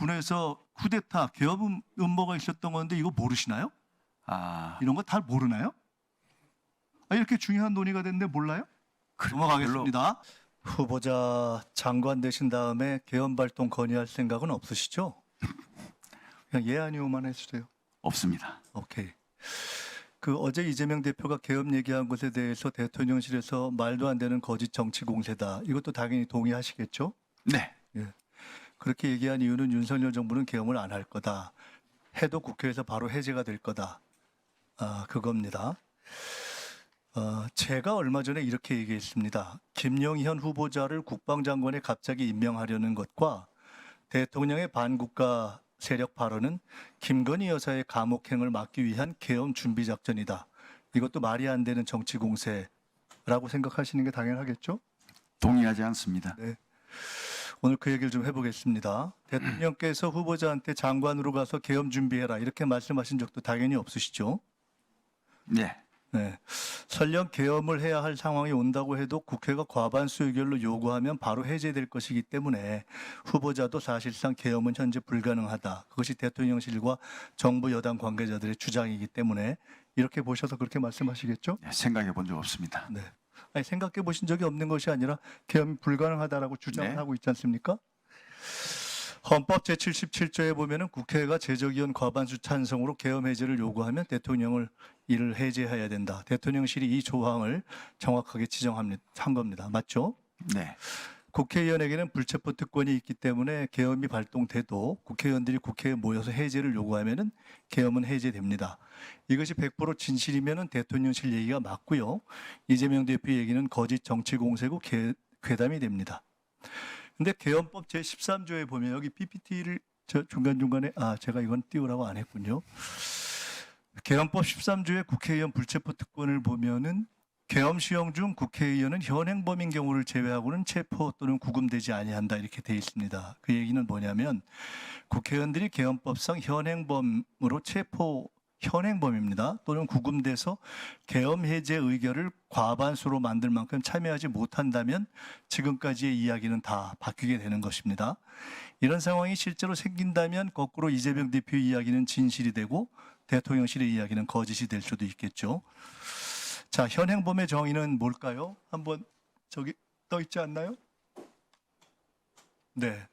군에서 쿠데타 계엄 음모가 있었던 건데 이거 모르시나요? 이런 거 다 모르나요? 이렇게 중요한 논의가 됐는데 몰라요? 넘어가겠습니다. 후보자 장관 되신 다음에 계엄 발동 건의할 생각은 없으시죠? 그냥 예 아니오만 해주세요. 없습니다. 오케이. 어제 이재명 대표가 계엄 얘기한 것에 대해서 대통령실에서 말도 안 되는 거짓 정치 공세다. 이것도 당연히 동의하시겠죠? 네. 그렇게 얘기한 이유는 윤석열 정부는 계엄을 안 할 거다. 해도 국회에서 바로 해제가 될 거다. 그겁니다. 제가 얼마 전에 이렇게 얘기했습니다. 김영현 후보자를 국방장관에 갑자기 임명하려는 것과 대통령의 반국가 세력 발언은 김건희 여사의 감옥행을 막기 위한 계엄 준비 작전이다. 이것도 말이 안 되는 정치 공세라고 생각하시는 게 당연하겠죠? 동의하지 않습니다. 네. 오늘 그 얘기를 좀 해보겠습니다. 대통령께서 후보자한테 장관으로 가서 계엄 준비해라 이렇게 말씀하신 적도 당연히 없으시죠? 네. 네. 설령 계엄을 해야 할 상황이 온다고 해도 국회가 과반수 의결로 요구하면 바로 해제될 것이기 때문에 후보자도 사실상 계엄은 현재 불가능하다. 그것이 대통령실과 정부 여당 관계자들의 주장이기 때문에 이렇게 보셔서 그렇게 말씀하시겠죠? 네, 생각해 본 적 없습니다. 네. 생각해 보신 적이 없는 것이 아니라 계엄이 불가능하다라고 주장을 네. 하고 있지 않습니까? 헌법 제77조에 보면은 국회가 제적의원 과반수 찬성으로 계엄 해제를 요구하면 대통령을 이를 해제해야 된다. 대통령실이 이 조항을 정확하게 지정한 겁니다. 맞죠? 네. 국회의원에게는 불체포 특권이 있기 때문에 계엄이 발동돼도 국회의원들이 국회에 모여서 해제를 요구하면은 계엄은 해제됩니다. 이것이 100% 진실이면은 대통령실 얘기가 맞고요. 이재명 대표 얘기는 거짓 정치 공세고 괴담이 됩니다. 근데 계엄법 제13조에 보면 여기 PPT를 중간중간에 제가 이건 띄우라고 안 했군요. 계엄법 13조의 국회의원 불체포 특권을 보면은 계엄 시행 중 국회의원은 현행범인 경우를 제외하고는 체포 또는 구금되지 아니한다 이렇게 돼 있습니다. 그 얘기는 뭐냐면 국회의원들이 계엄법상 현행범으로 현행범입니다. 또는 구금돼서 계엄 해제 의결을 과반수로 만들 만큼 참여하지 못한다면 지금까지의 이야기는 다 바뀌게 되는 것입니다. 이런 상황이 실제로 생긴다면 거꾸로 이재명 대표 이야기는 진실이 되고 대통령실의 이야기는 거짓이 될 수도 있겠죠. 자, 현행범의 정의는 뭘까요? 한번 저기 떠 있지 않나요? 네.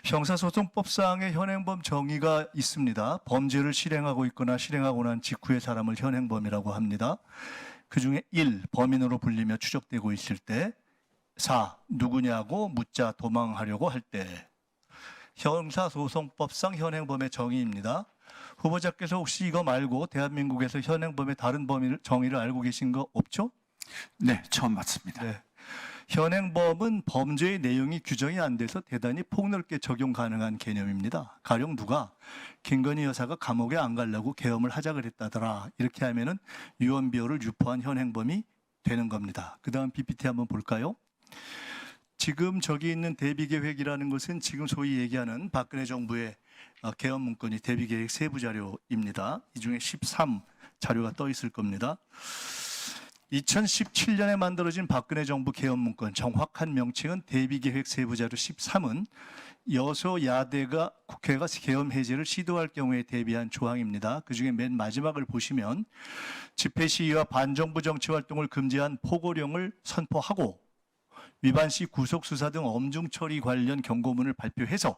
형사소송법상의 현행범 정의가 있습니다. 범죄를 실행하고 있거나 실행하고 난 직후의 사람을 현행범이라고 합니다. 그중에 1. 범인으로 불리며 추적되고 있을 때 4. 누구냐고 묻자 도망하려고 할 때. 형사소송법상 현행범의 정의입니다. 후보자께서 혹시 이거 말고 대한민국에서 현행범의 다른 정의를 알고 계신 거 없죠? 네, 처음 봤습니다. 네. 현행범은 범죄의 내용이 규정이 안 돼서 대단히 폭넓게 적용 가능한 개념입니다. 가령 누가 김건희 여사가 감옥에 안 가려고 계엄을 하자 그랬다더라. 이렇게 하면은 유언비어를 유포한 현행범이 되는 겁니다. 그 다음 PPT 한번 볼까요? 지금 저기 있는 대비계획이라는 것은 지금 소위 얘기하는 박근혜 정부의 계엄 문건이 대비계획 세부 자료입니다. 이 중에 13 자료가 떠 있을 겁니다. 2017년에 만들어진 박근혜 정부 계엄 문건 정확한 명칭은 대비계획 세부자료 13은 여소야대가 국회가 계엄 해제를 시도할 경우에 대비한 조항입니다. 그중에 맨 마지막을 보시면 집회 시위와 반정부 정치 활동을 금지한 포고령을 선포하고 위반 시 구속 수사 등 엄중 처리 관련 경고문을 발표해서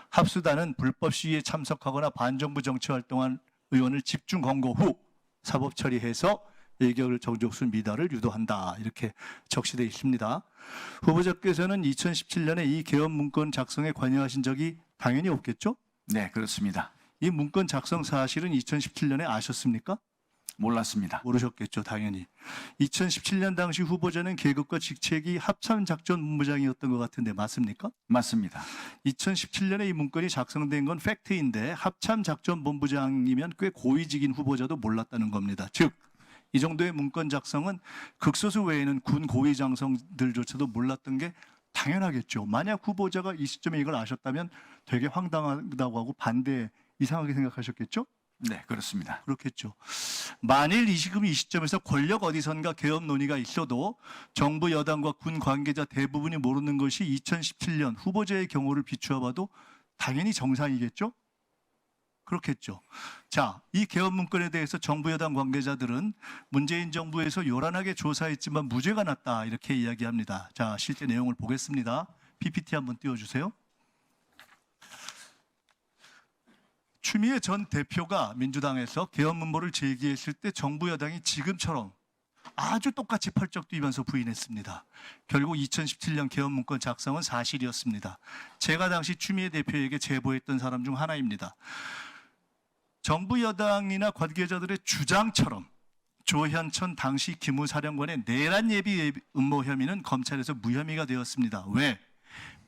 합수단은 불법 시위에 참석하거나 반정부 정치 활동한 의원을 집중 검거 후 사법 처리해서 의결 정족수 미달을 유도한다. 이렇게 적시되어 있습니다. 후보자께서는 2017년에 이 계엄 문건 작성에 관여하신 적이 당연히 없겠죠? 네, 그렇습니다. 이 문건 작성 사실은 2017년에 아셨습니까? 몰랐습니다. 모르셨겠죠, 당연히. 2017년 당시 후보자는 계급과 직책이 합참작전본부장이었던 것 같은데 맞습니까? 맞습니다. 2017년에 이 문건이 작성된 건 팩트인데 합참작전본부장이면 꽤 고위직인 후보자도 몰랐다는 겁니다. 즉 이 정도의 문건 작성은 극소수 외에는 군 고위 장성들조차도 몰랐던 게 당연하겠죠. 만약 후보자가 이 시점에 이걸 아셨다면 되게 황당하다고 하고 반대 이상하게 생각하셨겠죠? 네, 그렇습니다. 그렇겠죠. 만일 이 시점에서 권력 어디선가 계엄 논의가 있어도 정부 여당과 군 관계자 대부분이 모르는 것이 2017년 후보자의 경우를 비추어 봐도 당연히 정상이겠죠? 그렇겠죠. 자, 이 개헌 문건에 대해서 정부 여당 관계자들은 문재인 정부에서 요란하게 조사했지만 무죄가 났다 이렇게 이야기합니다. 자, 실제 내용을 보겠습니다. PPT 한번 띄워주세요. 추미애 전 대표가 민주당에서 개헌 문건을 제기했을 때 정부 여당이 지금처럼 아주 똑같이 펄쩍 뛰면서 부인했습니다. 결국 2017년 개헌 문건 작성은 사실이었습니다. 제가 당시 추미애 대표에게 제보했던 사람 중 하나입니다. 정부 여당이나 관계자들의 주장처럼 조현천 당시 기무사령관의 내란 예비 음모 혐의는 검찰에서 무혐의가 되었습니다. 왜?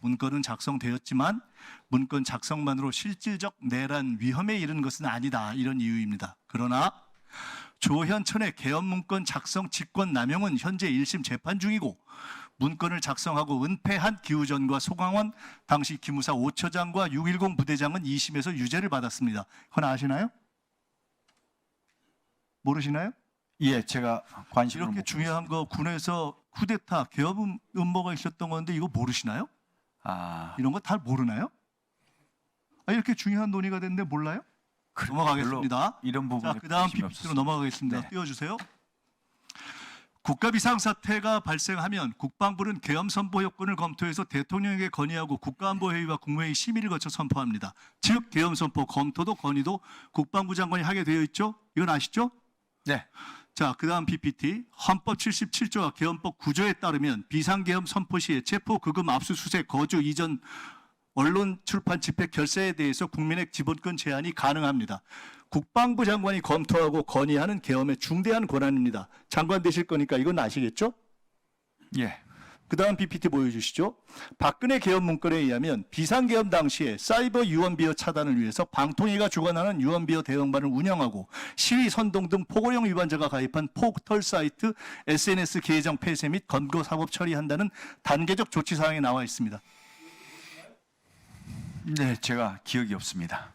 문건은 작성되었지만 문건 작성만으로 실질적 내란 위험에 이른 것은 아니다. 이런 이유입니다. 그러나 조현천의 개헌 문건 작성 직권 남용은 현재 1심 재판 중이고 문건을 작성하고 은폐한 기우전과 소강원 당시 기무사 5처장과 610 부대장은 2심에서 유죄를 받았습니다. 그건 아시나요? 모르시나요? 예, 제가 관심을 이렇게 중요한 거 군에서 쿠데타 개헌 음모가 있었던 건데 이거 모르시나요? 이런 거 다 모르나요? 이렇게 중요한 논의가 됐는데 몰라요? 넘어가겠습니다. 이런 부분에 자, 그다음 관심이 PPT로 없었습니다. 넘어가겠습니다. 네. 띄워주세요. 국가 비상사태가 발생하면 국방부는 계엄 선포 요건을 검토해서 대통령에게 건의하고 국가안보회의와 국무회의 심의를 거쳐 선포합니다. 즉 계엄 선포 검토도 건의도 국방부 장관이 하게 되어 있죠. 이건 아시죠? 네. 자, 그다음 PPT. 헌법 77조와 계엄법 9조에 따르면 비상계엄 선포 시에 체포, 급음, 압수수색, 거주, 이전, 언론 출판 집회 결사에 대해서 국민의 기본권 제한이 가능합니다. 국방부 장관이 검토하고 건의하는 계엄의 중대한 권한입니다. 장관 되실 거니까 이건 아시겠죠? 예. 그다음 PPT 보여주시죠. 박근혜 계엄 문건에 의하면 비상계엄 당시에 사이버 유언비어 차단을 위해서 방통위가 주관하는 유언비어 대응반을 운영하고 시위 선동 등 포고령 위반자가 가입한 포털 사이트 SNS 계정 폐쇄 및 검거 사법 처리한다는 단계적 조치 사항에 나와 있습니다. 네, 제가 기억이 없습니다.